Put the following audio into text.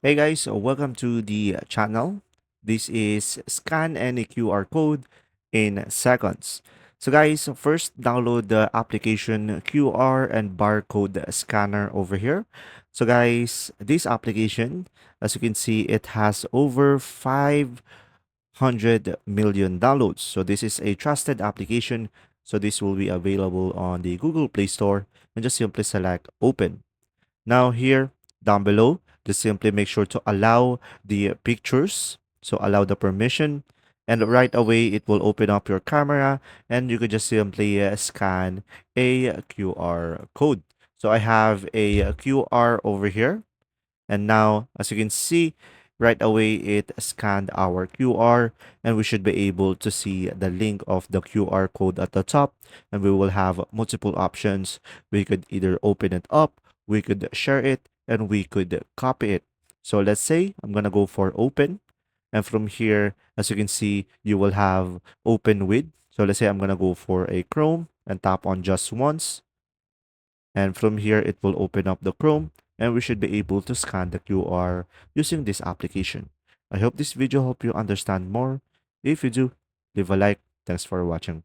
Hey guys, welcome to the channel. This is scan any QR code in seconds. So guys, first download the application QR and barcode scanner over here. So guys, this application, as you can see, it has over 500 million downloads. So this is a trusted application. So this will be available on the Google Play Store and just simply select open. Now here, down below, just simply make sure to allow the pictures. So allow the permission. And right away, it will open up your camera and you could just simply scan a QR code. So I have a QR over here. And now, as you can see, right away, it scanned our QR and we should be able to see the link of the QR code at the top. And we will have multiple options. We could either open it up, we could share it, and we could copy it. So let's say I'm going to go for open. And from here, as you can see, you will have open with. So let's say I'm going to go for a Chrome and tap on just once. And from here, it will open up the Chrome and we should be able to scan the QR using this application. I hope this video helped you understand more. If you do, leave a like. Thanks for watching.